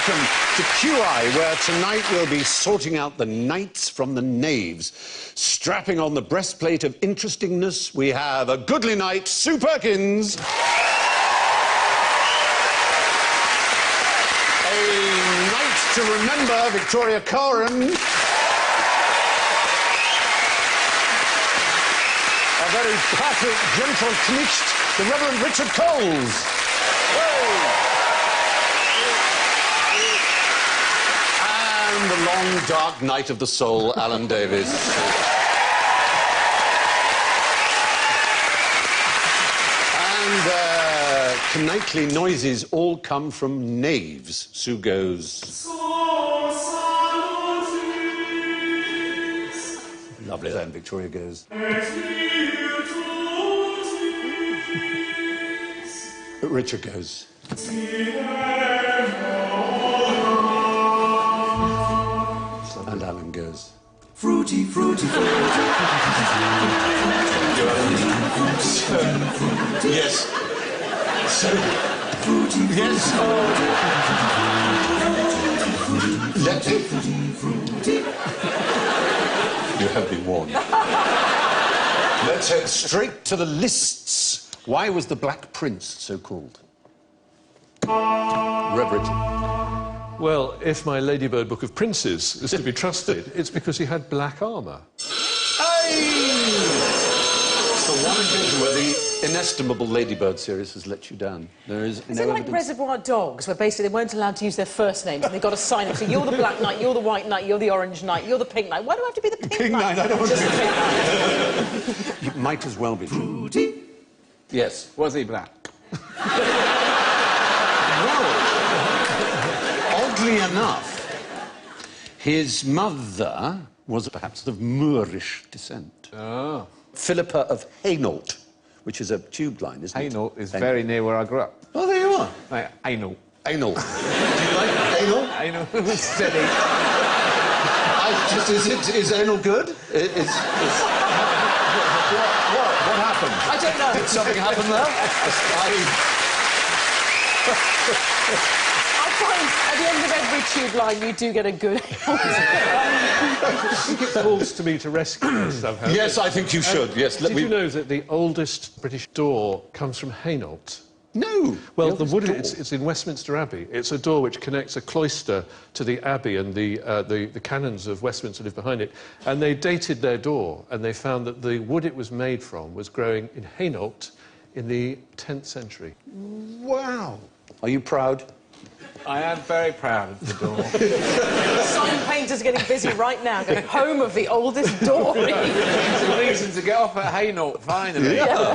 welcome to QI, where tonight we'll be sorting out the knights from the knaves. Strapping on the breastplate of interestingness, we have a goodly knight, Sue Perkins. A knight to remember, Victoria Coren. A very perfect, gentle Knecht, the Reverend Richard Coles. And the long, dark night of the soul, Alan Davies. And knightly noises all come from knaves. Sue goes... Lovely. Then Victoria goes... Richard goes... And Alan goes... Fruity, fruity, fruity. Yes. So... Fruity, Yes. Let it... You have been warned. Let's head straight to the lists. Why was the Black Prince so called? Reverend. Well, if my Ladybird Book of Princes is to be trusted, it's because he had black armour. It's the one occasion where the inestimable Ladybird series has let you down. There is it like Reservoir Dogs, where basically they weren't allowed to use their first names and they got a sign up, so you're the Black Knight, you're the White Knight, you're the Orange Knight, you're the Pink Knight. Why do I have to be the Pink Knight? I don't want Just to the be. Pink Knight. You might as well be. Fruity. Yes. Was he black? Oddly enough, his mother was perhaps of Moorish descent. Oh. Philippa of Hainault, which is a tube line, isn't it? Hainault is very near where I grew up. Oh, there you are. Like, Hainault. Hainault. Do you like Hainault? Hainault was steady. Is Hainault good? What happened? I don't know. Did something happen there? I find at the end of every tube line you do get a good... I think it falls to me to rescue this somehow. Yes, I think you should. Yes. Did you know that the oldest British door comes from Hainault? No. Well, it's in Westminster Abbey. It's a door which connects a cloister to the Abbey, and the canons of Westminster live behind it. And they dated their door, and they found that the wood it was made from was growing in Hainault in the 10th century. Wow. Are you proud? I am very proud of the door. Sign painters getting busy right now, going home of the oldest door. It's a reason to get off at Hainault, finally. Yeah.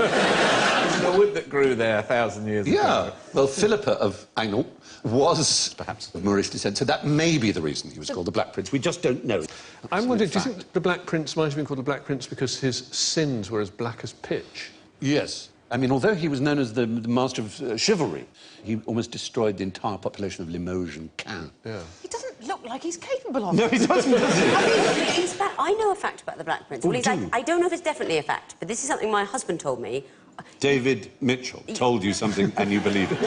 The wood that grew there 1,000 years ago. Yeah. Well, Philippa of Hainault was perhaps of Moorish descent, so that may be the reason he was called the Black Prince. We just don't know. I'm wondering, do you think the Black Prince might have been called the Black Prince because his sins were as black as pitch? Yes. I mean, although he was known as the master of chivalry, he almost destroyed the entire population of Limoges and Caen. Yeah. He doesn't look like he's capable of it. No, he doesn't, does he? I mean, in fact, I know a fact about the Black Prince. Well, I don't know if it's definitely a fact, but this is something my husband told me. David Mitchell told you something and you believe it.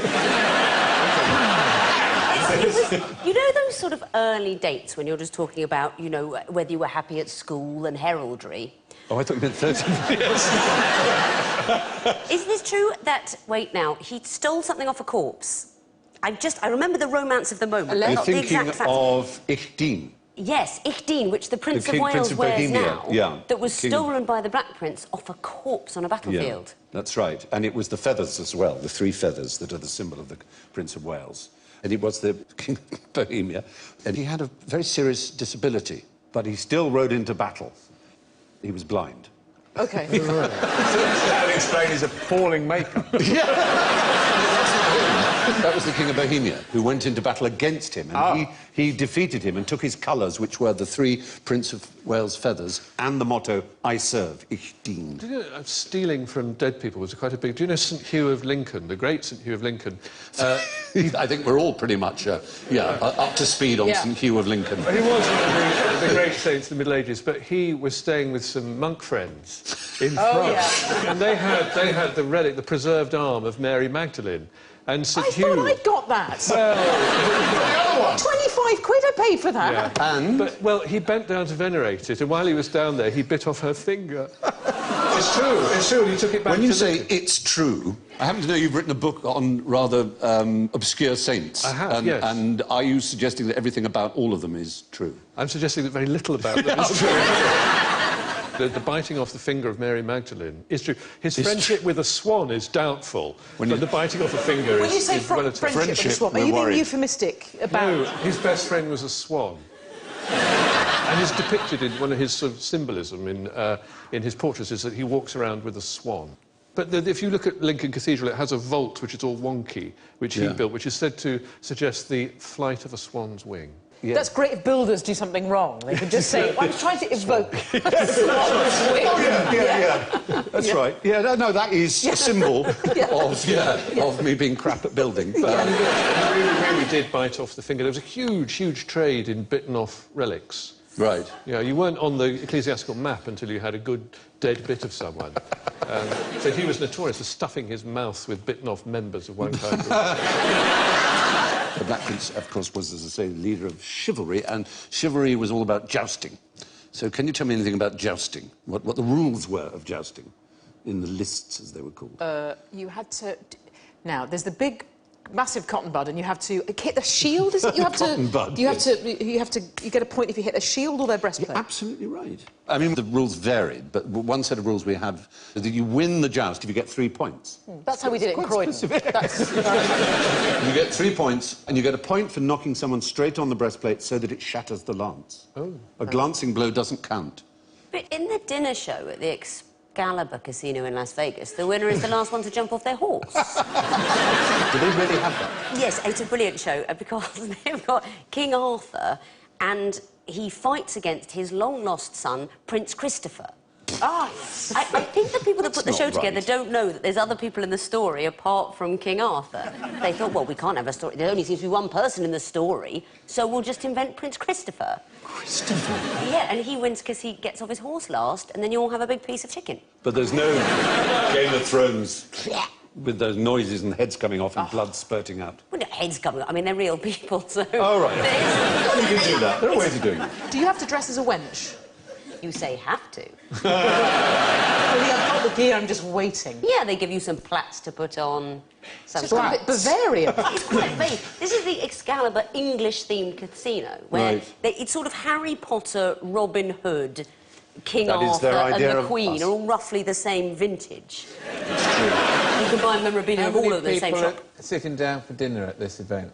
You know those sort of early dates when you're just talking about, you know, whether you were happy at school and heraldry? Oh, I thought you meant 13 years. Is this true that, wait now, he stole something off a corpse? I remember the romance of the moment. You're not the thinking exact fact. of Ich-Dien. Yes, Ich-Dien, which the Prince of Prince Wales of wears Bohemia, now, yeah. that was King. stolen by the Black Prince off a corpse on a battlefield. Yeah, that's right. And it was the feathers as well, the 3 feathers that are the symbol of the Prince of Wales. And he was the King of Bohemia. And he had a very serious disability, but he still rode into battle. He was blind. OK. That would explain his appalling makeup. That was the King of Bohemia, who went into battle against him, and he defeated him and took his colours, which were the 3 Prince of Wales feathers and the motto, I serve, ich dien. Do you know, stealing from dead people was quite a big... Do you know St Hugh of Lincoln, the great St Hugh of Lincoln? I think we're all pretty much, up to speed on St Hugh of Lincoln. He was one of the great saints of the Middle Ages, but he was staying with some monk friends in France. Yeah. And they had the relic, the preserved arm of Mary Magdalene. And St Hugh... I thought I'd got that. Well... 25 quid I paid for that. Yeah. And? But, well, he bent down to venerate it, and while he was down there, he bit off her finger. It's true, and he took it back When you to say Lincoln. it's true, I happen to know you've written a book on rather obscure saints. I have, and, yes. And are you suggesting that everything about all of them is true? I'm suggesting that very little about them is true. The biting off the finger of Mary Magdalene is true. His friendship with a swan is doubtful, but the biting off a finger When you is say relative. friendship with a swan, are we're you being worried. euphemistic about... No, his best friend was a swan. And it's depicted in one of his sort of symbolism in his portraits is that he walks around with a swan. But if you look at Lincoln Cathedral, it has a vault which is all wonky, which he built, which is said to suggest the flight of a swan's wing. Yeah. That's great if builders do something wrong. They could just say, I was trying to evoke... That's right. Yeah, no, that is a symbol of me being crap at building. He really did bite off the finger. There was a huge, huge trade in bitten-off relics. Right. Yeah, you weren't on the ecclesiastical map until you had a good dead bit of someone. So he was notorious for stuffing his mouth with bitten-off members of one kind. The Black Prince, of course, was, as I say, the leader of chivalry, and chivalry was all about jousting. So can you tell me anything about jousting? What the rules were of jousting in the lists, as they were called? You had to... Now, there's the big, massive cotton bud, and you have to hit the shield, is it? You have to... Cotton bud, you yes. You get a point if you hit their shield or their breastplate. You're absolutely right. I mean, the rules varied, but one set of rules we have is that you win the joust if you get 3 points. That's how we did it in Croydon. You get 3 points, and you get a point for knocking someone straight on the breastplate so that it shatters the lance. Oh. A glancing blow doesn't count. But in the dinner show at the Excalibur Casino in Las Vegas, the winner is the last one to jump off their horse. Do they really have that? Yes, it's a brilliant show because they've got King Arthur and he fights against his long-lost son, Prince Christopher. Ah, I think the people that put the That's show not together right. don't know that there's other people in the story apart from King Arthur. They thought, well, we can't have a story. There only seems to be one person in the story, so we'll just invent Prince Christopher. Christopher? Yeah, and he wins because he gets off his horse last, and then you all have a big piece of chicken. But there's no Game of Thrones with those noises and heads coming off and blood spurting out. Well, no, heads coming up. I mean, they're real people, so... Oh, right. You can do that. There are ways of doing it. do you have to dress as a wench? You say have to. I've got the gear, I'm just waiting. Yeah, they give you some plaits to put on. Some It's quite a bit Bavarian. It's quite vague. This is the Excalibur English-themed casino, where Right. it's sort of Harry Potter, Robin Hood, King That is Arthur their and idea the of Queen us. are all roughly the same vintage. You can buy memorabilia of all of the same shop. Sitting down for dinner at this event?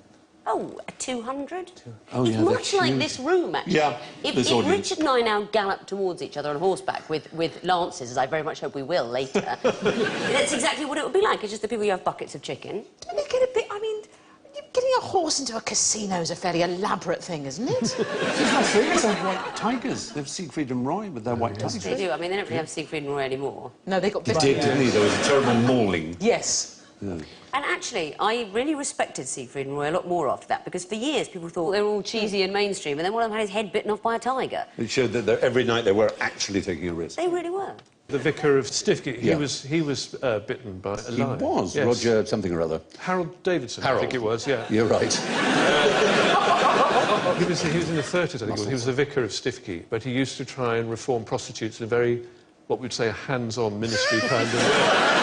Oh, 200? Oh, it's yeah, they're much like huge. this room, actually. Yeah, If this audience. Richard and I now gallop towards each other on horseback with lances, as I very much hope we will later, that's exactly what it would be like. It's just the people who have buckets of chicken. Don't they get a bit... I mean, getting a horse into a casino is a fairly elaborate thing, isn't it? It's not famous. They have white tigers. They have Siegfried and Roy with their white tigers. They do. I mean, they don't really have Siegfried and Roy anymore. No, they got... They did, didn't he? There was a terrible mauling. Yes. And actually, I really respected Siegfried and Roy a lot more after that, because for years people thought they were all cheesy and mainstream, and then one of them had his head bitten off by a tiger. It showed that every night they were actually taking a risk. They really were. The vicar of Stiffgate, Yeah. he was bitten by a He lion. was, Yes. Roger something or other. Harold Davidson, I Harold. think it was, yeah. You're right. He was in the 30s, I think it was. He was the vicar of Stiffgate, but he used to try and reform prostitutes in a very, what we'd say, a hands-on ministry kind of way.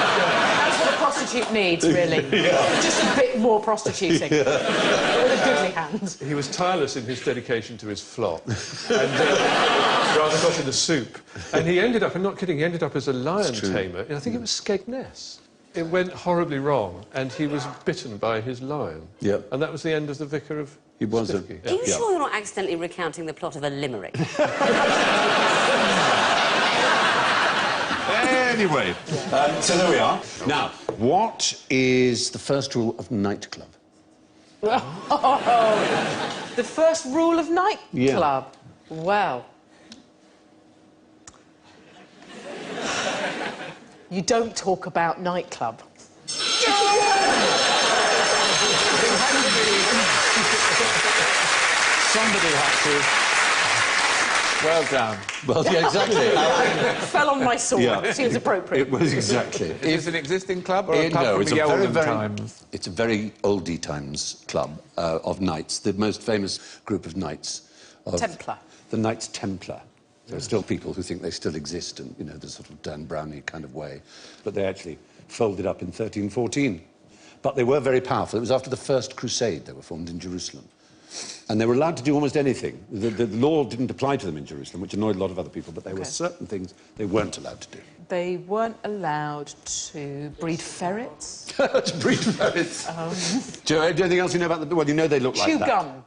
That's what a prostitute needs, really. Just a bit more prostituting. With a goodly hand. He was tireless in his dedication to his flock. And rather got in the soup. And he ended up, I'm not kidding, he ended up as a lion tamer. I think it was Skegness. It went horribly wrong, and he was bitten by his lion. Yep. And that was the end of the vicar of He was a- Stiffgate. Are you sure you're not accidentally recounting the plot of a limerick? Anyway, so there we are. Now, what is the first rule of nightclub? The first rule of nightclub. Well, You don't talk about nightclub. Somebody had to. Well done. Well, yeah, exactly. Fell on my sword. Yeah. Seems appropriate. It was exactly. Is this an existing club or a club No, from it's the a very, olden very, times? it's a very oldie times club of knights. The most famous group of knights. Templar. The Knights Templar. There are still people who think they still exist in, you know, the sort of Dan Brownie kind of way. But they actually folded up in 1314. But they were very powerful. It was after the First Crusade they were formed in Jerusalem. And they were allowed to do almost anything. The law didn't apply to them in Jerusalem, which annoyed a lot of other people, but there were certain things they weren't allowed to do. They weren't allowed to breed ferrets. To breed ferrets. Do you know anything else you know about the... Well, you know they look like Chew that. gum.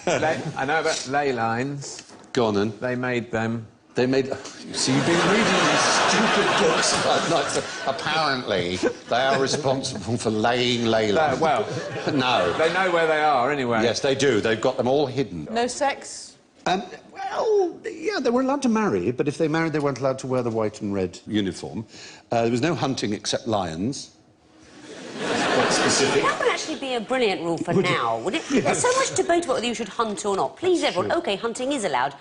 I know about ley lines. Go on, then. They made them. They made... You see, you've been reading these stupid books about knights. Apparently, they are responsible for laying ley lines. Well, No. they know where they are anyway. Yes, they do. They've got them all hidden. No sex? Well, yeah, they were allowed to marry, but if they married, they weren't allowed to wear the white and red uniform. There was no hunting except lions. Quite specific. That would actually be a brilliant rule for now, would it? There's so much debate about whether you should hunt or not. Please, everyone, OK, hunting is allowed,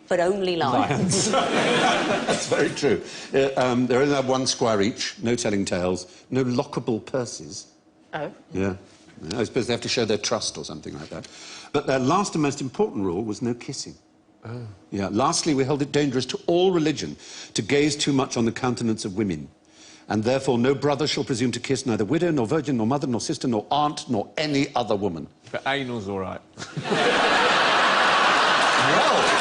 but only lions. That's very true. They only have one squire each, no telling tales, no lockable purses. Oh. Yeah. I suppose they have to show their trust or something like that. But their last and most important rule was no kissing. Oh. Yeah. Lastly, we held it dangerous to all religion to gaze too much on the countenance of women. And therefore no brother shall presume to kiss neither widow, nor virgin, nor mother, nor sister, nor aunt, nor any other woman. But anal's all right. Well...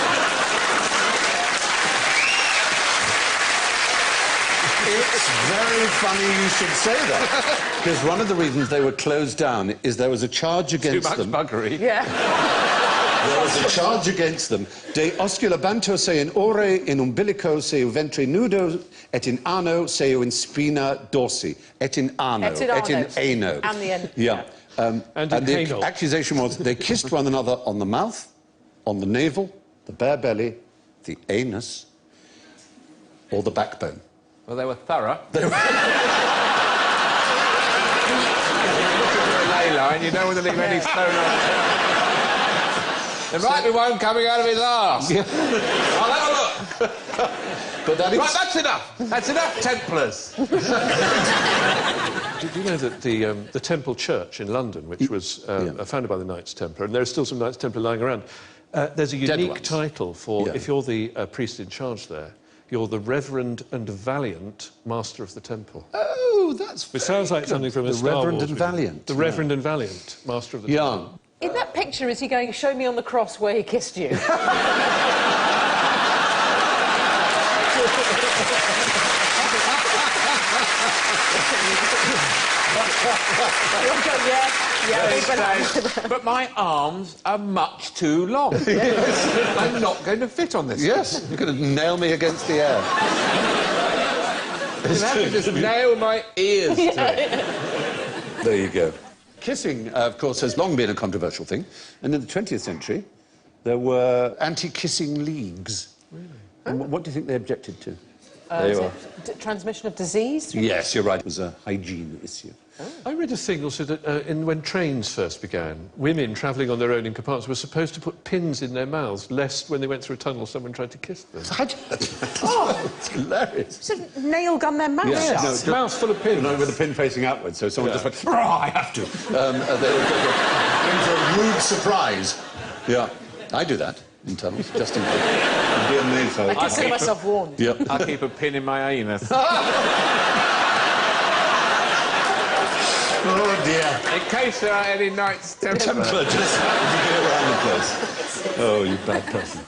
It's very funny you should say that. Because one of the reasons they were closed down is there was a charge against them... Too much buggery. Yeah. There was a charge against them. De osculabanto se in ore, in umbilico, seu ventre nudo, et in ano, seu in spina dorsi. Et in ano. Et in ano. And the end. Yeah. And in the anal. accusation was they kissed one another on the mouth, on the navel, the bare belly, the anus, or the backbone. Well, they were thorough. They were... Look at a ley line, you don't want to leave any stone unturned. There might be one coming out of his arse. Yeah. I'll have a look. But that is... Right, that's enough. That's enough, Templars. Do you know that the Temple Church in London, which was founded by the Knights Templar, and there are still some Knights Templar lying around, there's a unique title for, if you're the priest in charge there, you're the Reverend and Valiant Master of the Temple. Oh, that's It sounds like something from a The Star Reverend Wars and movie. Valiant. The Reverend and Valiant Master of the Temple. Yeah. In that picture, is he going, show me on the cross where he kissed you? But my arms are much too long. I'm not going to fit on this. Yes, you're going to nail me against the air. You have to just nail my ears to it. There you go. Kissing, of course, has long been a controversial thing. And in the 20th century, there were anti-kissing leagues. Really? And what do you think they objected to? There you are. Transmission of disease? through- Yes, you're right. It was a hygiene issue. I read a thing also that when trains first began, women travelling on their own in compartments were supposed to put pins in their mouths, lest when they went through a tunnel someone tried to kiss them. Oh, it's hilarious. Sort of nail gun their mouth Yeah, shut. no, Mouth full of pins. No, with the pin facing outwards, so someone just went, "Rah, I have to." They were a rude surprise. Yeah, I do that in tunnels, just in case. I consider myself warned. Yep. I keep a pin in my anus. Oh, dear. In case there are any Knights Templar. Templar just get around the place. Oh, you bad person.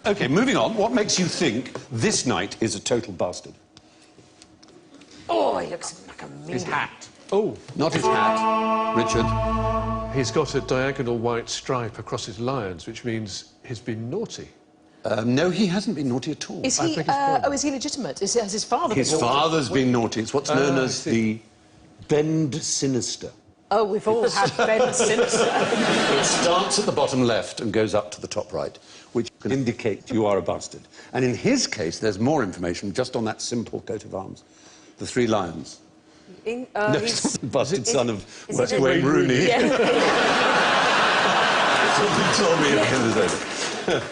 OK, moving on. What makes you think this knight is a total bastard? Oh, he looks like a mean. His hat. Oh, Not his hat. Richard? he's got a diagonal white stripe across his lions, which means he's been naughty. No, he hasn't been naughty at all. Is I he? beg his pardon. Is he legitimate? Has his father? His been naughty? father's been naughty. It's what's known I as see. the bend sinister. Oh, we've all had Ben Simpson. It starts at the bottom left and goes up to the top right, which can indicate you are a bastard. And in his case, there's more information just on that simple coat of arms. The Three Lions. In, No, he's- it's the bastard son of is it Wayne Rooney. yeah. Somebody told me it was over.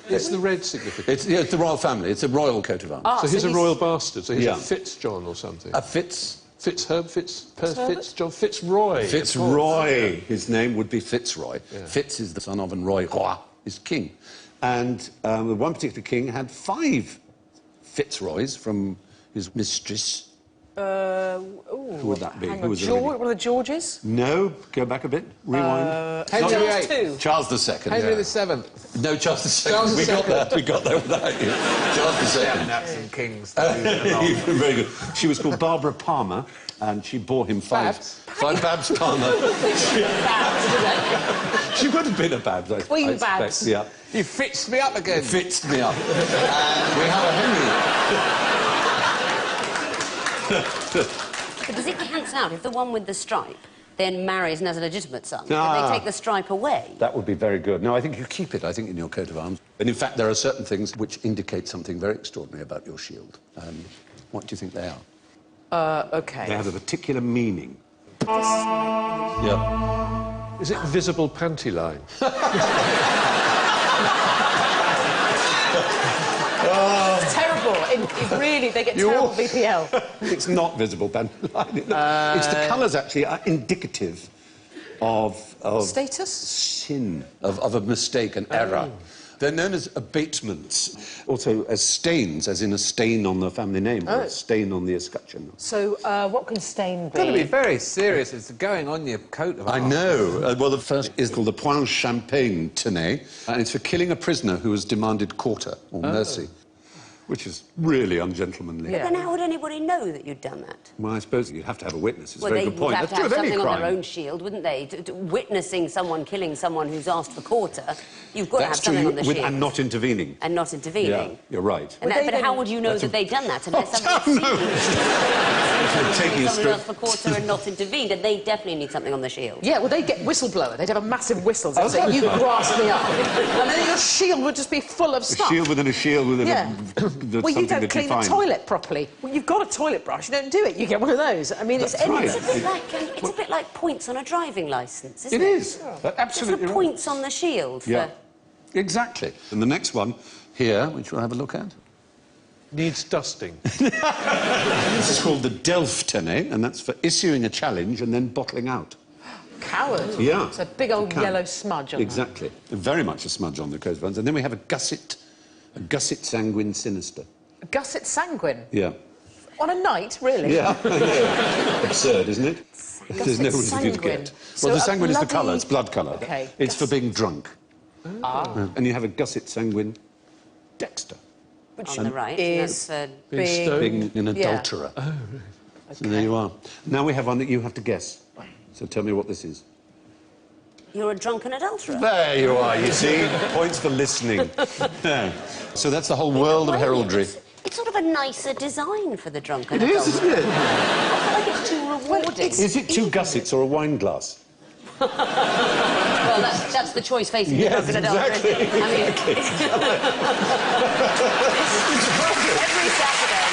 It's the red significance. It's the royal family. It's a royal coat of arms. Ah, So he's a he's- royal bastard. So he's Yeah. a Fitzjohn or something. A Fitzroy. Fitzroy. Fitzroy. His name would be Fitzroy. Fitz is the son of, and Roy is king. And one particular king had 5 Fitzroys from his mistress. Who would that be? Hang Who on, was the George, lady? one of the Georges? No, go back a bit. Rewind. Henry Charles VIII. II. Charles II. Henry yeah. VII. No, Charles II. Charles we got II. that. We got that without you. Charles II. That's some kings. Very good. She was called Barbara Palmer, and she bore him 5. Babs? 5 Babs Palmer. Babs, did She would have been a Babs, I Queen expect. Babs. Yeah. You fixed me up again. Fixed me up. And we have a Henry. Because it counts out. If the one with the stripe then marries and has a legitimate son, Ah. then they take the stripe away. That would be very good. No, I think you keep it, I think, in your coat of arms. And in fact, there are certain things which indicate something very extraordinary about your shield. What do you think they are? Okay. They have a particular meaning. Yeah. Is it visible panty line? It's terrible. Really, they get terrible VPL. It's not visible, Ben. It's the colours, actually, are indicative of Status? sin, of a mistake, an error. They're known as abatements, also as stains, as in a stain on the family name, or a stain on the escutcheon. So, what can stain You've got to be be? very serious. It's going on your coat of I arms. know. Well, the first is called the Point Champagne Tenay, and it's for killing a prisoner who has demanded quarter or mercy, which is really ungentlemanly. Yeah. Then how would anybody know that you'd done that? Well, I suppose you'd have to have a witness. It's Well, a they very would good point. have That's to true have of any something on their crime. own shield, wouldn't they? Witnessing someone killing someone who's asked for quarter, you've got That's to have something true, on the shield. and not intervening. And not intervening. Yeah, you're right. And Would they but then- how would you know That's that a- they'd done that unless Oh, somebody no. Taking a someone strip. asked for quarter and not intervened, and they definitely need something on the shield. Yeah, well, they'd get whistleblower. They'd have a massive whistle. They'd say, you grasped me up. And then your shield would just be full of A stuff. shield within a shield within Yeah. a... Well, you don't clean the toilet properly. Well, you've got a toilet brush. You don't do it. You get one of those. I mean, That's it's right. It's a bit like it's a bit like points on a driving licence, isn't It it? is. Absolutely It's the right. points on the shield. For... Yeah, exactly. And the next one here, which we'll have a look at, Needs dusting. this is called the Delftene, and that's for issuing a challenge and then bottling out. Coward. Yeah. It's a big old Coward. yellow smudge on Exactly. Very much a smudge on the coat of arms. And then we have a gusset sanguine sinister. that. Gusset sanguine. Yeah. On a night, really? Yeah. Absurd, isn't it? There's no reason for you to sanguine. get. So Well, the a sanguine is the bloody- colour, it's blood colour. Okay, It's for being drunk. And you have a gusset sanguine dexter, on the right. is That's, Being Big- stoned. being an Yeah. adulterer. So there you are. Now we have one that you have to guess. So tell me what this is. you're a drunken adulterer. There you are, you see. Points for listening. Yeah. So that's the whole world of Well, heraldry. It's sort of a nicer design for the drunken It is, adulterer. isn't it? I feel like it's too rewarding. Is it 2 gussets or a wine glass? Well, that's the choice facing Yes, the drunken adulterer. exactly, I mean, every Saturday.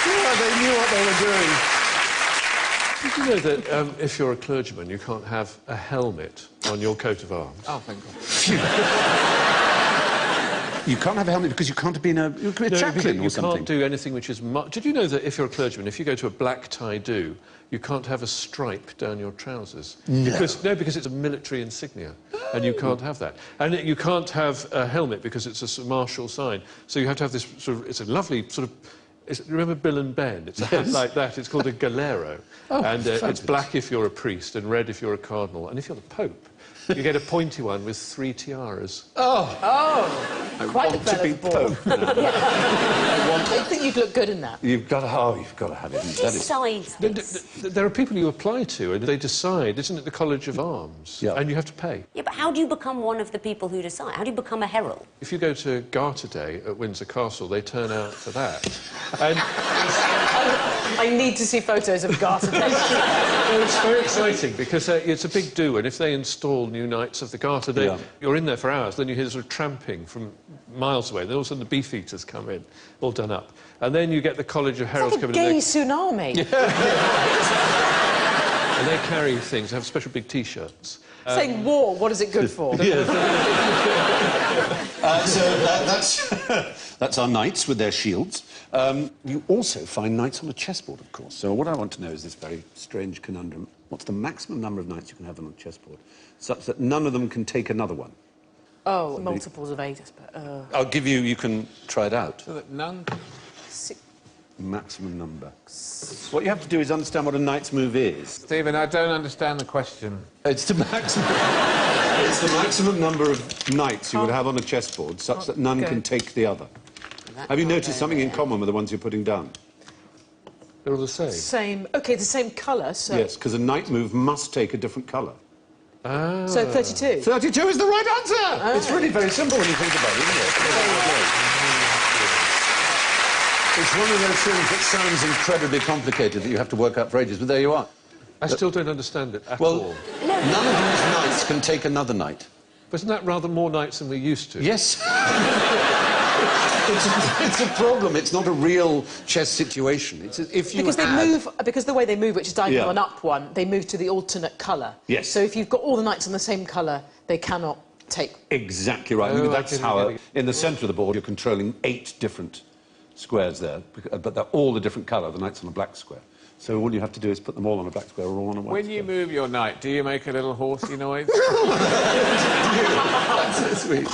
Yeah, they knew what they were doing. Did you know that if you're a clergyman, you can't have a helmet on your coat of arms? Oh, thank God. You can't have a helmet because you can't be a chaplain or you something. can't do anything which is... Did you know that if you're a clergyman, if you go to a black tie-do, you can't have a stripe down your trousers? No. Because it's a military insignia, and you can't have that. And you can't have a helmet because it's a sort of martial sign. So you have to have this sort of... It's a lovely sort of... remember Bill and Ben? It's a hat like that. It's called a galero. Oh, and fabulous. it's black if you're a priest and red if you're a cardinal. And if you're the Pope, you get a pointy one with 3 tiaras. I Quite want the to be feather's ball. Pope. I think you'd look good in that. You've got to have it. That is... Besides this. There are people you apply to, and they decide. Isn't it the College of Arms? Yeah. And you have to pay. Yeah, but how do you become one of the people who decide? How do you become a herald? If you go to Garter Day at Windsor Castle, they turn out for that. And I need to see photos of Garter Day. well, it's very exciting because it's a big do, and if they install new Knights of the Garter, Yeah. you're in there for hours, then you hear sort of tramping from miles away, then all of a sudden the Beefeaters come in, all done up. And then you get the College of Heralds It's like a coming in. gay tsunami. And they carry things, they have special big T-shirts. Saying war, what is it good for? That's our knights with their shields. You also find knights on a chessboard, of course. So what I want to know is this very strange conundrum. What's the maximum number of knights you can have on a chessboard, such that none of them can take another one? Oh, multiples of 8, I suppose. I'll give you... You can try it out. So that none... Maximum number. What you have to do is understand what a knight's move is. Stephen, I don't understand the question. It's the maximum... it's the maximum number of knights you would have on a chessboard, such that none can take the other. Have you noticed something in common with the ones you're putting down? They're all the same. Same. OK, the same colour, so... Yes, because a knight move must take a different colour. Ah. So 32? 32 is the right answer! It's really very simple when you think about it, isn't it? It's one of those things that sounds incredibly complicated that you have to work out for ages, but there you are. I still don't understand it at Well, all. none of these knights can take another knight. But isn't that rather more knights than we used to? Yes. it's a problem. It's not a real chess situation. It's if you Because they had... move, because the way they move, which is diagonal Yeah. and up one, they move to the alternate colour. Yes. So if you've got all the knights on the same colour, they cannot take... Exactly right. Oh, That's I get it, how... I get it. In the centre of the board, you're controlling 8 different squares there, but they're all a different colour. The knight's on a black square. So all you have to do is put them all on a black square or all on a white When square. you move your knight, do you make a little horsey noise? That's so sweet.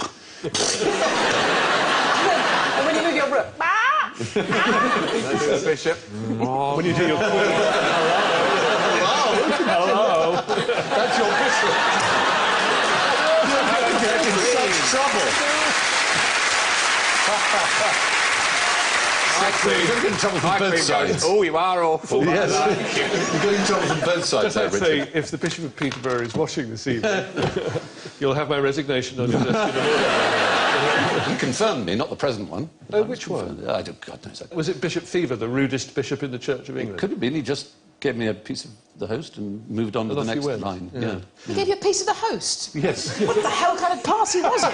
And when you move your rook... The bishop. When you do your... Hello. That's your bishop. You're getting in such trouble. You're getting in trouble from both sides. Oh, you are awful. Yes. You're getting in trouble from both sides, Does that there, Richard. say, if the Bishop of Peterborough is watching this evening, you'll have my resignation on your desk in the morning? He confirmed me, not the present one. Oh, which one? I don't... God knows. Was it Bishop Fever, the rudest bishop in the Church of England? Could have been. He just gave me a piece of the host and moved on to And the off you next went. line. Yeah. He gave you a piece of the host? Yes. What the hell kind of party was it?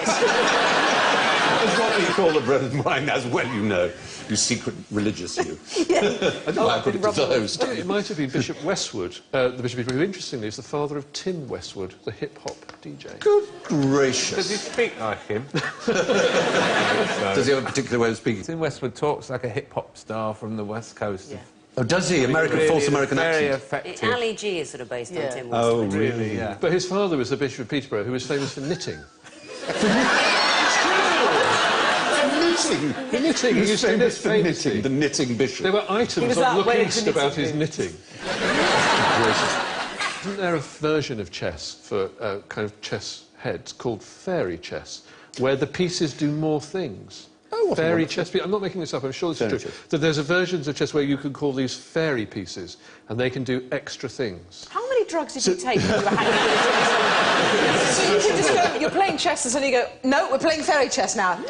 It's what we call the bread and wine, as well you know. You secret religious, you. I don't know why I put it to the host. It might have been Bishop Westwood, the Bishop of Peterborough, who, interestingly, is the father of Tim Westwood, the hip-hop DJ. Good Does he gracious. speak like him? Does he have a particular way of speaking? Tim Westwood talks like a hip-hop star from the West Coast. Yeah. Oh, does he? False American very accent? effective. Ali G is sort of based Yeah. on Tim Westwood. Oh, Really, yeah. But his father was the Bishop of Peterborough, who was famous for knitting. Knitting. For knitting, he used to knit for knitting. famously. The knitting bishop. There were He items was on that Look way East into about his knitting. knitting. Isn't there a version of chess for kind of chess heads called fairy chess, where the pieces do more things? Oh, what a fairy wonderful- chess. I'm not making this up. I'm sure this Fairy is true. chess. That there's a versions of chess where you can call these fairy pieces, and they can do extra things. How many drugs did you take when you were hanging with chess? So you could just go, you're playing chess and suddenly you go, no, we're playing fairy chess now. No,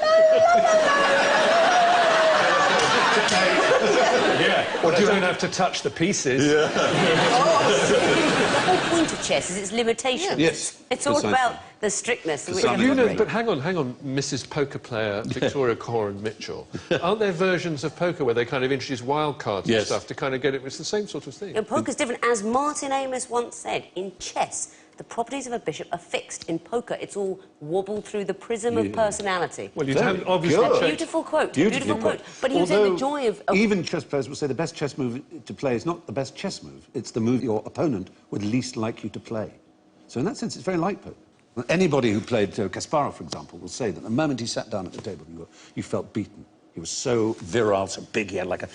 Or you don't have to touch the pieces. The whole point of chess is its limitations. Yes, It's all precisely. about the strictness of which Precisely. You know, everybody- but hang on, Mrs. Poker player Victoria Coren Mitchell. Aren't there versions of poker where they kind of introduce wild cards and Yes. stuff to kind of get it? It's the same sort of thing. You know, poker's different. As Martin Amis once said, in chess, the properties of a bishop are fixed. In poker, it's all wobbled through the prism of personality. Well, you Very haven't obviously good. checked. Beautiful quote. Beautifully Beautiful put. quote. But he was saying Although the joy of... Even chess players will say the best chess move to play is not the best chess move, it's the move your opponent would least like you to play. So in that sense, it's very like poker. Anybody who played Kasparov, for example, will say that the moment he sat down at the table, you felt beaten. He was so virile, so big, he had like a,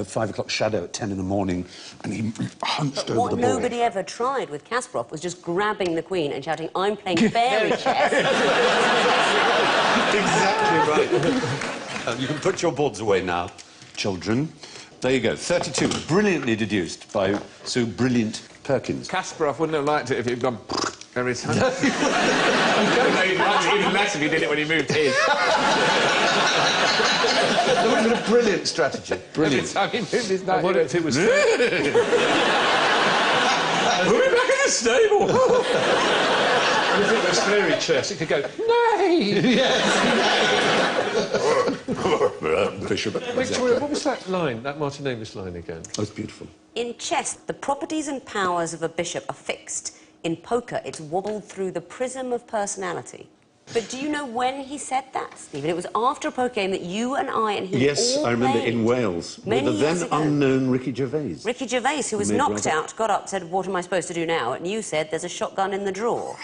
5 o'clock shadow at 10 in the morning, and he hunched over What the board. nobody ever tried with Kasparov was just grabbing the queen and shouting, I'm playing fairy chess. Exactly right. You can put your boards away now, children. There you go, 32, brilliantly deduced by so brilliant Perkins. Kasparov wouldn't have liked it if he'd gone every time. He'd liked it even less if he did it when he moved his. That would have been a brilliant strategy. Every Brilliant. time he moved his I knight. wonder if it was... We'll be back in the stable. if it was fairy chess, it could go, nay! Bishop. Victoria, what was that line, that Martin Amis line again? Oh, it's beautiful. In chess, the properties and powers of a bishop are fixed. In poker, it's wobbled through the prism of personality. But do you know when he said that, Stephen? It was after a poker game that you and I and he Yes, all I remember played in Wales. many With the years then ago. unknown Ricky Gervais. Ricky Gervais, who was Made knocked rather- out, got up, said, "What am I supposed to do now?" And you said, "There's a shotgun in the drawer."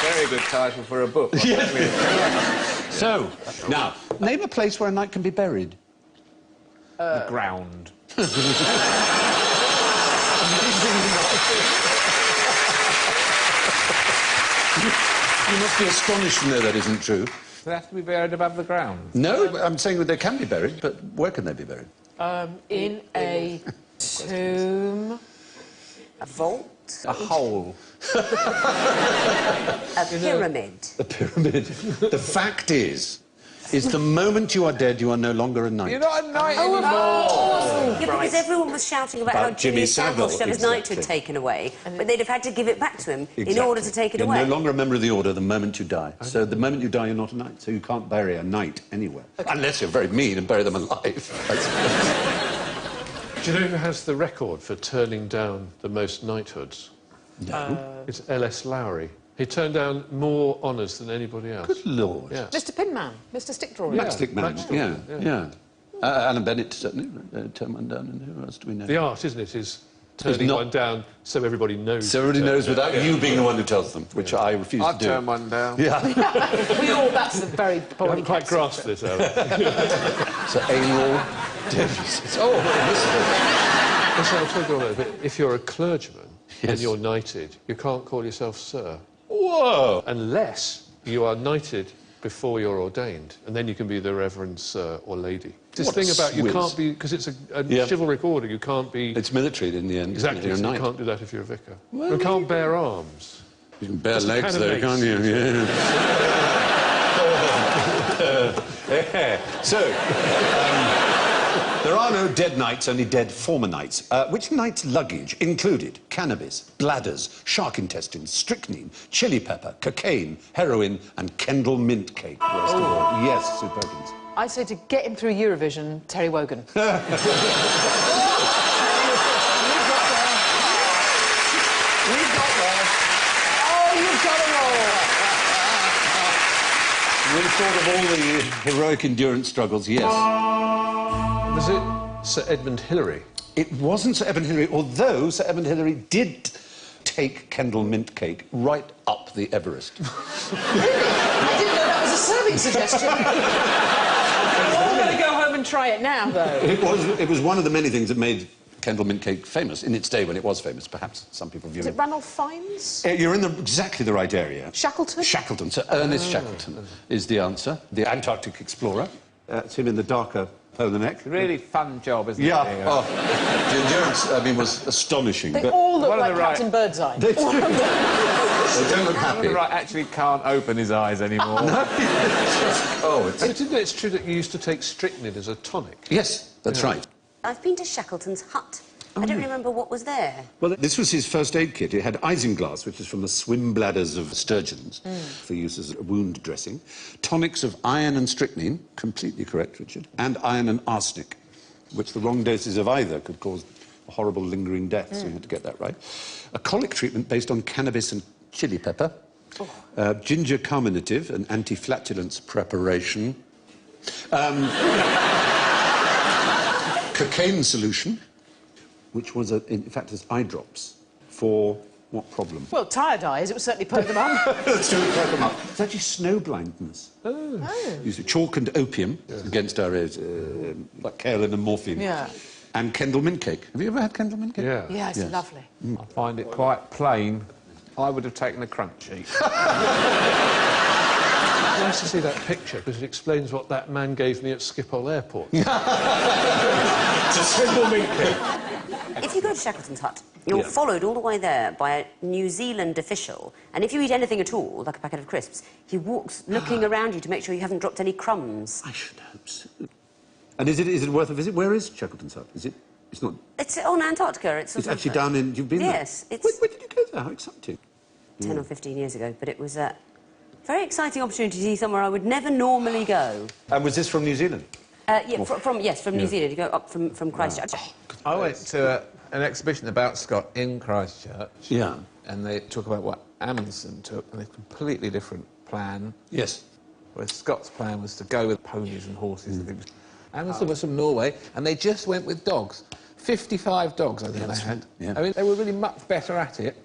Very good title for a book. So, now, name a place where a knight can be buried. The ground. You must be astonished to know that isn't true. They have to be buried above the ground. No, I'm saying that they can be buried, but where can they be buried? In a tomb. A vault? A hole. A pyramid? The pyramid. The fact is the moment you are dead, you are no longer a knight. You're not a knight anymore. Yeah, because everyone was shouting about how About Jimmy Jimmy Savile should have his Savile, knighthood exactly. taken away, but they'd have had to give it back to him in order to take it You're away. no longer a member of the order the moment you die. So the moment you die, you're not a knight. So you can't bury a knight anywhere. Unless you're very mean and bury them alive. Do you know who has the record for turning down the most knighthoods? No. It's L.S. Lowry. He turned down more honours than anybody else. Good Lord. Yeah. Mr. Pinman, Mr. Stickdrawing. Matchstick Man. Matchstick, Yeah. Alan Bennett certainly turned one down. And who else do we know? The art, isn't it, is turning not- one down so everybody knows. So everybody knows without you being the one who tells them, which I refuse I'd to do. turn one down. Yeah. We all, that's a very I poorly haven't quite kept grasped secret. this, Alan. So anal. Oh, Listen, I'll tell you all about it. If you're a clergyman and Yes. you're knighted, you can't call yourself sir whoa. unless you are knighted before you're ordained, and then you can be the Reverend Sir or Lady. This What a thing about you swizz. can't be, because it's a Yeah. chivalric order, you can't be... It's military in the end. Exactly, You're a so you knight. can't do that if you're a vicar. You can't bear arms. You can bear Just a legs, can of though, mace. can't you? Yeah. So, there are no dead knights, only dead former knights. Which knight's luggage included cannabis, bladders, shark intestines, strychnine, chili pepper, cocaine, heroin, and Kendal mint cake? Worst of all. Yes, Sue Perkins. I'd say to get him through Eurovision, Terry Wogan. Oh, you've got We thought of all the heroic endurance struggles, yes. Was it Sir Edmund Hillary? It wasn't Sir Edmund Hillary, although Sir Edmund Hillary did take Kendal mint cake right up the Everest. I didn't know that was a serving suggestion. I'm going to go home and try it now, though. It was one of the many things that made Kendal mint cake famous in its day when it was famous. Perhaps some people view Is it Ranulph Fiennes? You're in exactly the right area. Shackleton? Shackleton. Sir Ernest Shackleton is the answer. The Antarctic explorer. It's him in the darker polar neck. Really fun job, isn't Yeah. it? Oh, the endurance, I mean, was astonishing. They but all look One of like the right- Captain Birdseye. they don't look One happy. right actually can't open his eyes anymore. Oh, it's... But isn't it true that you used to take strychnine as a tonic? Yes, that's right. I've been to Shackleton's hut. I don't remember what was there. Well, this was his first aid kit. It had isinglass, which is from the swim bladders of sturgeons, for use as a wound dressing. Tonics of iron and strychnine, completely correct, Richard, and iron and arsenic, which the wrong doses of either could cause a horrible lingering death, so you had to get that right. A colic treatment based on cannabis and chili pepper. Ginger carminative, an anti-flatulence preparation. Cocaine solution, which was, in fact, as eye drops for what problem? Well, tired eyes, it would certainly put them on. Let's do it, them up. It's actually snow blindness. Oh. Using chalk and opium against our like kaolin and morphine. Yeah. And Kendal mint cake. Have you ever had Kendal mint cake? Yeah. Yeah, it's Yes. lovely. I find it quite plain. I would have taken a crunch sheet. Nice to see that picture, because it explains what that man gave me at Schiphol Airport. It's a Kendal mint cake. If you go to Shackleton's hut, you're followed all the way there by a New Zealand official, and if you eat anything at all, like a packet of crisps, he walks looking around you to make sure you haven't dropped any crumbs. I should hope so. And is it worth a visit? Where is Shackleton's hut? Is it It's not... It's on Antarctica. It's actually down in... You've been yes, there? it's... When did you go there? How exciting. 10 or 15 years ago, but it was a very exciting opportunity to see somewhere I would never normally go. And was this from New Zealand? Yeah, from New Zealand. You go up from Christchurch. I went to an exhibition about Scott in Christchurch. Yeah. And they talk about what Amundsen took, and a completely different plan. Yes. Whereas Scott's plan was to go with ponies and horses and things. Amundsen was from Norway, and they just went with dogs. 55 dogs, I think they had. Yeah. I mean, they were really much better at it.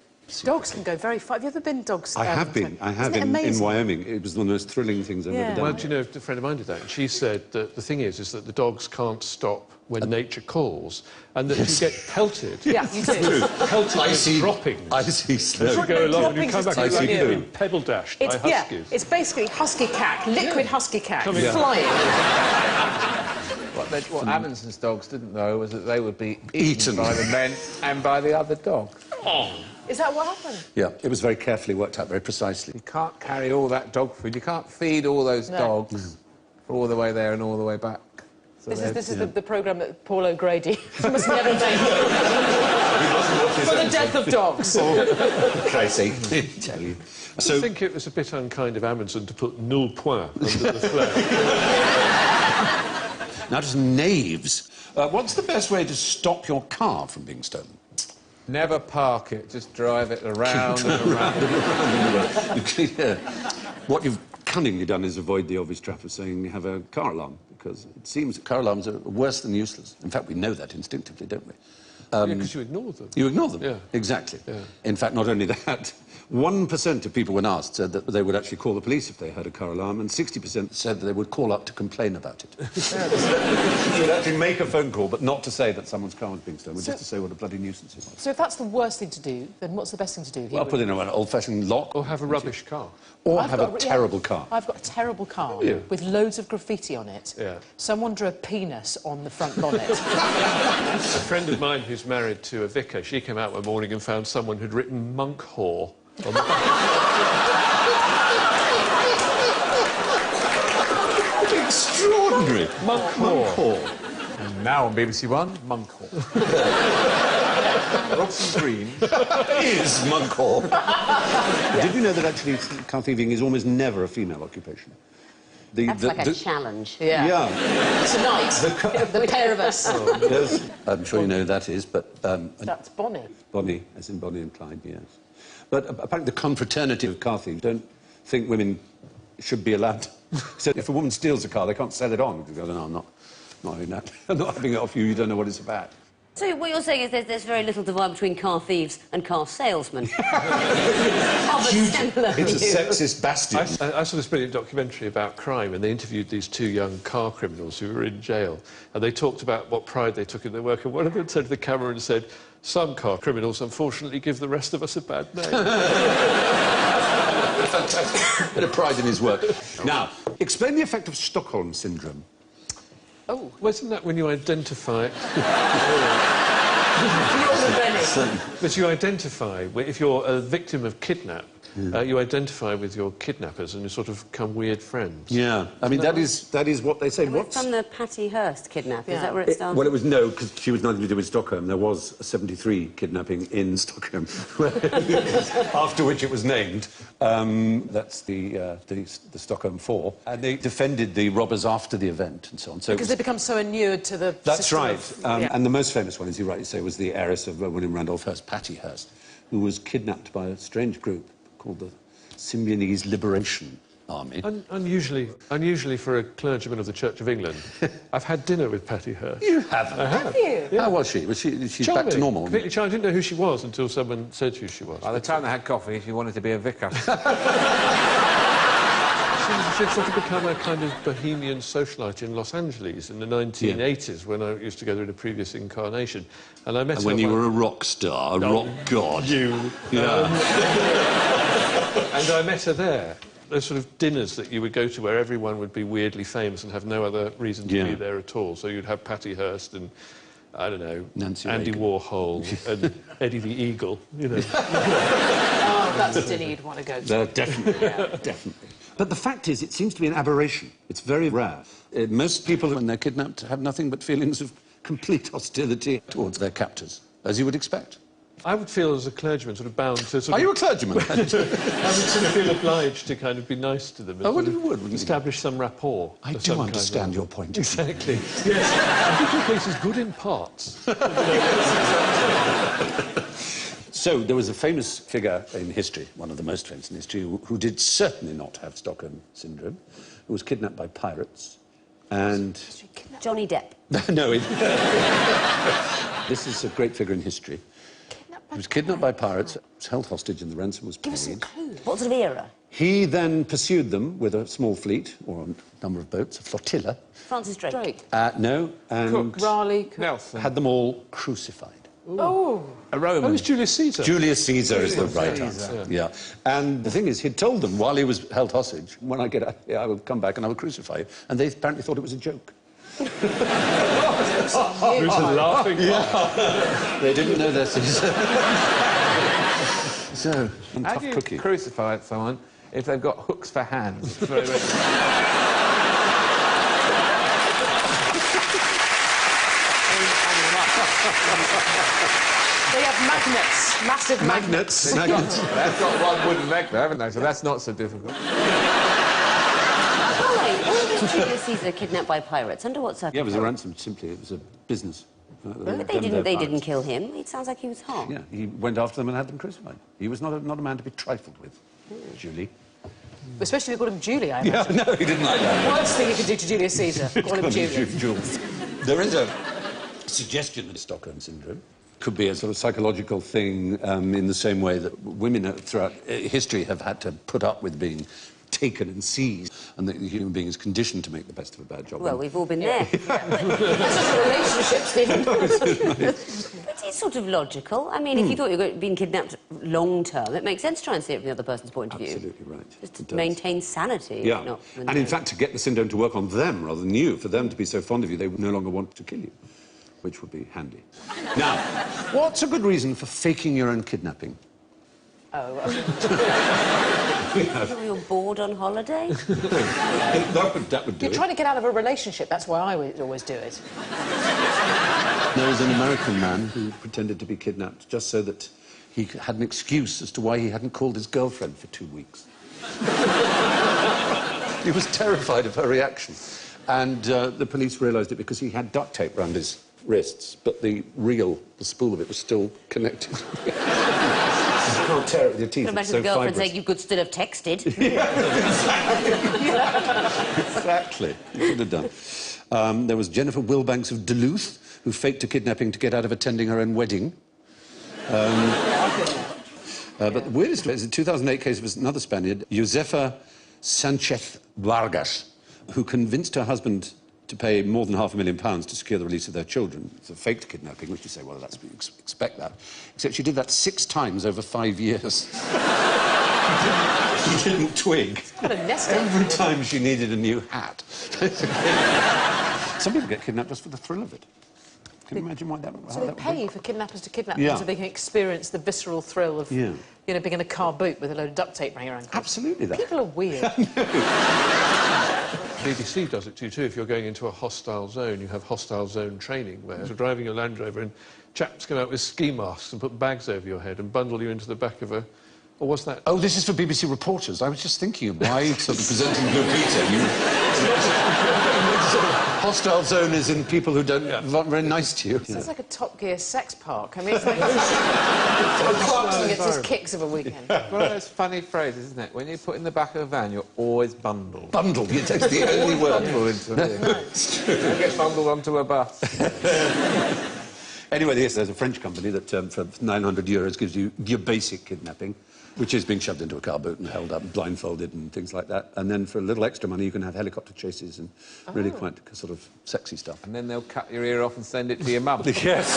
Dogs can go very far. Have you ever been dogs? I have been. I have in Wyoming. It was one of the most thrilling things I've ever done. Well, do you know, a friend of mine did that, and she said that the thing is that the dogs can't stop when nature calls, and that you get pelted. Yeah, you do. Pelted with droppings. I see snow. You go along and you come back Droppings and is you've too been pebble dashed by It's, huskies. it's basically husky cack, liquid husky cack, Coming- flying. What Amundsen's dogs didn't know was that they would be Eaten. by the men and by the other dogs. Is that what happened? Yeah, it was very carefully worked out, very precisely. You can't carry all that dog food. You can't feed all those dogs for all the way there and all the way back. So This is the programme that Paul O'Grady must never make. For the death of dogs. Tracy, tell you. I think it was a bit unkind of Amundsen to put nul point under the flag. Now, just knaves. What's the best way to stop your car from being stolen? never park it, just drive it around and around. Yeah. What you've cunningly done is avoid the obvious trap of saying have a car alarm, because it seems that car alarms are worse than useless. In fact, we know that instinctively, don't we? Because you ignore them. You ignore them? Yeah. Exactly. Yeah. In fact, not only that, 1% of people, when asked, said that they would actually call the police if they heard a car alarm, and 60% said that they would call up to complain about it. You would actually make a phone call, but not to say that someone's car was being stolen, but just to say what a bloody nuisance it was. So if that's the worst thing to do, then what's the best thing to do? Well, put in an old-fashioned lock. Or have a rubbish car. Or I've have got a terrible car. I've got a terrible car you? with loads of graffiti on it. Yeah. Someone drew a penis on the front bonnet. A friend of mine who's married to a vicar, she came out one morning and found someone who'd written monk whore on the Extraordinary. monk whore. And now on BBC One, Monk Hall. Robson Green. Is monk hall. Did you know that actually car thieving is almost never a female occupation? That's like a challenge. Yeah. Yeah. Tonight, the pair of us. Yes. I'm sure you know who that is, but... That's Bonnie. Bonnie, as in Bonnie and Clyde, yes. But apparently the confraternity of car thieves don't think women should be allowed... So if a woman steals a car, they can't sell it on. They go, no, I'm not having that. I'm not having it off you, you don't know what it's about. So what you're saying is there's very little divide between car thieves and car salesmen. Of a similar It's a view. sexist bastion. I saw this brilliant documentary about crime, and they interviewed these two young car criminals who were in jail, and they talked about what pride they took in their work, and one of them turned to the camera and said, "Some car criminals, unfortunately, give the rest of us a bad name." Fantastic. Bit of pride in his work. Now, explain the effect of Stockholm Syndrome. Oh, wasn't that when you identify... But you identify, if you're a victim of kidnap, you identify with your kidnappers and you sort of become weird friends. Yeah, I mean, that is what they say. It's from the Patty Hearst kidnap, is that where it started? Well, it was no, because she was nothing to do with Stockholm. There was a 73 kidnapping in Stockholm, after which it was named. That's the Stockholm Four. And they defended the robbers after the event and so on. So Because they become so inured to the that's system right. of- And the most famous one, as you rightly say, was the heiress of William Randolph Hearst, Patty Hearst, who was kidnapped by a strange group called the Symbionese Liberation Army. Unusually for a clergyman of the Church of England, I've had dinner with Patty Hearst. You haven't? I have. Have you? How was she? Was she Charming. back to normal? Completely charming. I didn't know who she was until someone said who she was. By the time they had coffee, she wanted to be a vicar. She'd sort of become a kind of bohemian socialite in Los Angeles in the 1980s when I used to go there in a previous incarnation. And I met her... When you were a rock star, a rock god. You. Yeah. And I met her there. Those sort of dinners that you would go to where everyone would be weirdly famous and have no other reason to be there at all. So you'd have Patty Hearst and, I don't know, Nancy Andy Reagan. Warhol and Eddie the Eagle, you know. Oh, that's a dinner you'd want to go to. Definitely, definitely. But the fact is, it seems to be an aberration. It's very rare. Most people, when they're kidnapped, have nothing but feelings of complete hostility towards their captors, as you would expect. I would feel as a clergyman sort of bound to sort Are of... you a clergyman? I would sort of feel obliged to kind of be nice to them. And Oh, well, sort of you would, wouldn't you? establish some rapport. I of do some understand kind. your point. Exactly. Yes. I think your case is good in parts. So there was a famous figure in history, one of the most famous in history, who did certainly not have Stockholm Syndrome, who was kidnapped by pirates. And... Johnny Depp. No, this is a great figure in history. He was kidnapped by pirates, was held hostage, and the ransom was paid. Give us some clue. What sort of era? He then pursued them with a small fleet, or a number of boats, a flotilla. Francis Drake. Drake. No, and Raleigh. Cook. Nelson. had them all crucified. Oh. A Oh, Roman. it's Julius Caesar. Julius Caesar is the right Caesar. answer. Yeah. And the thing is, he'd told them while he was held hostage, when I get out here, I will come back and I will crucify you. And they apparently thought it was a joke. It was a laughing They didn't know their Caesar. So, and How tough do you cookie. crucify someone if they've got hooks for hands? It's very, very... They have magnets, massive magnets. Magnets. They've got one wooden leg there, haven't they? So that's not so difficult. Oh, wait, why was Julius Caesar kidnapped by pirates? Under what circumstances? Yeah, it was a ransom, simply. It was a business. But they didn't kill him. It sounds like he was harmed. Yeah, he went after them and had them crucified. He was not a man to be trifled with, Julie. Especially if you called him Julie, I imagine. No, he didn't like that. Worst thing you could do to Julius Caesar, call him Julie. There is a suggestion of Stockholm Syndrome. Could be a sort of psychological thing in the same way that women throughout history have had to put up with being taken and seized, and that the human being is conditioned to make the best of a bad job. Well, we've all been there. That's just a relationship, Stephen. But it's sort of logical. I mean, if you thought you were being kidnapped long term, it makes sense to try and see it from the other person's point of view. Absolutely right. Just It to does. maintain sanity. Yeah, not and in fact, to get the syndrome to work on them rather than you, for them to be so fond of you, they would no longer want to kill you, which would be handy. Now, what's a good reason for faking your own kidnapping? You're bored on holiday? that would do You're it. trying to get out of a relationship, that's why I would always do it. There was an American man who pretended to be kidnapped just so that he had an excuse as to why he hadn't called his girlfriend for 2 weeks. He was terrified of her reaction. And the police realised it because he had duct tape round his wrists, but the spool of it was still connected. You can't tear it with your teeth. Can It's imagine the so girlfriend fibrous. saying you could still have texted. Exactly. You could have done. There was Jennifer Wilbanks of Duluth, who faked a kidnapping to get out of attending her own wedding. But the weirdest is a 2008 case of another Spaniard, Josefa Sanchez Vargas, who convinced her husband to pay more than £500,000 to secure the release of their children. It's a faked kidnapping, which you say, well, that's expect that. Except she did that 6 times over 5 years. She didn't twig. What a nest egg. Every time she needed a new hat. Some people get kidnapped just for the thrill of it. Can you imagine why that would So they pay for kidnappers to kidnap Yeah. them so they can experience the visceral thrill of, Yeah. you know, being in a car boot with a load of duct tape around your ankle. Absolutely that. People are weird. BBC does it to you too. If you're going into a hostile zone, you have hostile zone training where you're driving your Land Rover and chaps come out with ski masks and put bags over your head and bundle you into the back of a... Or was that... Oh, this is for BBC reporters. I was just thinking, why sort of presenting Blue Peter? Hostile zone is in people who don't not very nice to you. Sounds like a Top Gear sex park. I mean, it's like a Clarkson gets his kicks of a weekend. One of those funny phrases, isn't it? When you put in the back of a van, you're always bundled. Bundled, it takes the only word. Bundled into it. You get bundled onto a bus. Anyway, yes, there's a French company that for €900 gives you your basic kidnapping, which is being shoved into a car boot and held up, blindfolded and things like that. And then for a little extra money, you can have helicopter chases and really quite sort of sexy stuff. And then they'll cut your ear off and send it to your mum. Yes.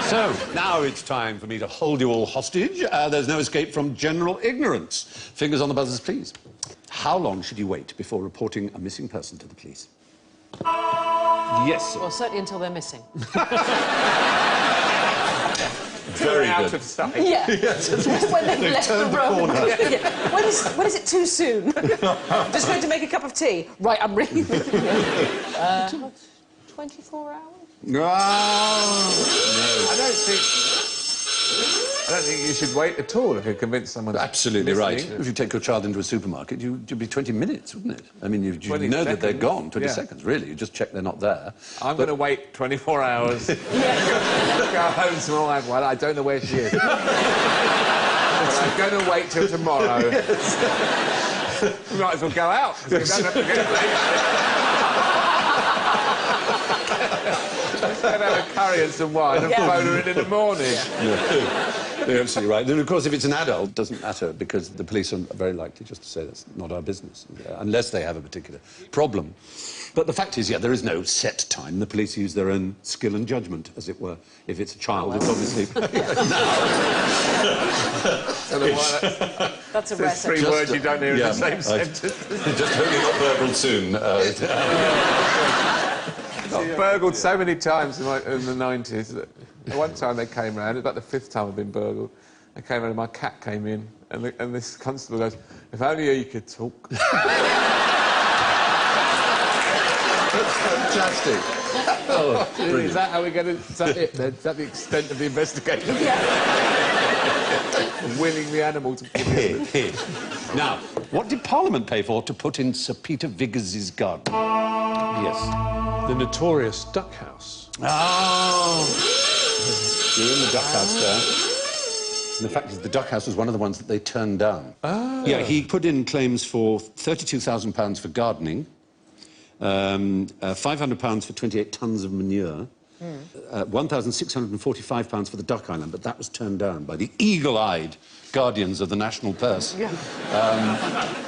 So, now it's time for me to hold you all hostage. There's no escape from general ignorance. Fingers on the buzzers, please. How long should you wait before reporting a missing person to the police? Yes, sir. Well, certainly until they're missing. Very Out good. of sight. Yeah. When they've left the turned the room. corner. Yeah. When is it too soon? Just going to make a cup of tea. Right, I'm ringing. 24 hours? No. I don't think you should wait at all if you convince someone. Absolutely right. listening. If you take your child into a supermarket, you'd be 20 minutes, wouldn't it? I mean, you 20 know that they're seconds. gone. 20 Yeah. seconds, really. You just check they're not there. I'm going to wait 24 hours. Go home to my wife. Well, I don't know where she is. But I'm going to wait till tomorrow. We might as well go out. 'Cause we don't have to get Let's go and have a curry and some wine and phone her in the morning. You're absolutely right. And of course, if it's an adult, it doesn't matter because the police are very likely just to say that's not our business, unless they have a particular problem. But the fact is, yeah, there is no set time. The police use their own skill and judgment, as it were. If it's a child, it's obviously... That's a rare There's three Just, words you don't hear in the same sentence. Just hope you're not burgled soon. Got burgled so many times in the 90s that one time they came round, it was about the 5th time I've been burgled, they came round and my cat came in and this constable goes, if only you could talk. Fantastic. Oh, Is that how we're going to... Is that it then? Is that the extent of the investigation? Willing the animal to give in. Now, what did Parliament pay for to put in Sir Peter Viggors's garden? Yes. The notorious duck house. Oh! You're in the duck house there. And the fact is, the duck house was one of the ones that they turned down. Oh. Yeah, he put in claims for £32,000 for gardening, £500 for 28 tonnes of manure, £1,645 for the duck island, but that was turned down by the eagle-eyed guardians of the national purse. Yeah.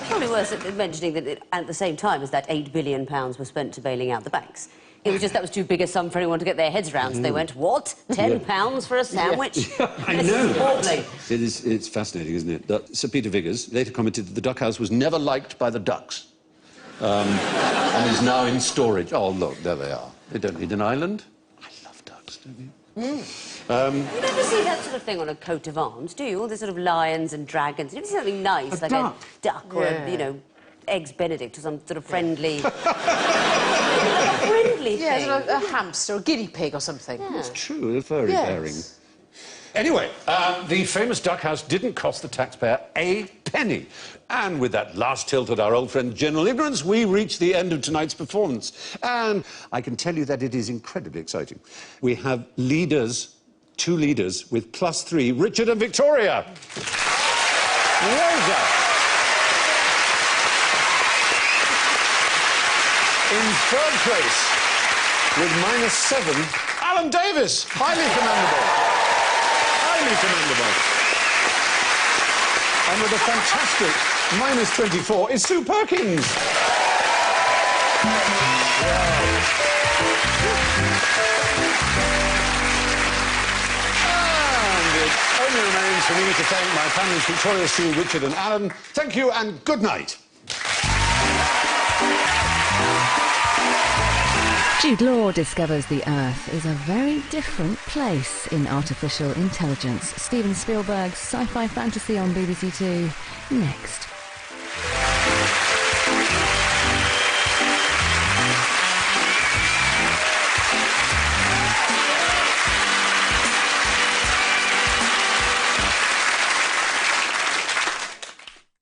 Probably worth mentioning that at the same time as that £8 billion was spent to bailing out the banks. It was just that was too big a sum for anyone to get their heads around, so they went, what? £10 for a sandwich? I This know. is appalling. It's fascinating, isn't it? That Sir Peter Viggors later commented that the duck house was never liked by the ducks and is now in storage. Oh, look, there they are. They don't need an island. I love ducks, don't you? You never see that sort of thing on a coat of arms, do you? All the sort of lions and dragons. You never see something nice, like duck. a duck or a, you know, Eggs Benedict or some sort of friendly... Yeah, thing. sort of a hamster or a guinea pig or something. Yeah. It's true, a furry Yes. bearing. Anyway, the famous duck house didn't cost the taxpayer a penny. And with that last tilt at our old friend General Ignorance, we reach the end of tonight's performance. And I can tell you that it is incredibly exciting. We have leaders, 2 leaders, with +3, Richard and Victoria. Rosa. In 3rd place, with -7, Alan Davis. Highly commendable. Highly commendable. And with a fantastic -24 is Sue Perkins. And it only remains for me to thank my families, Victoria, Sue, Richard and Alan. Thank you and good night. Jude Law discovers the Earth is a very different place in artificial intelligence. Steven Spielberg's sci-fi fantasy on BBC Two. Next.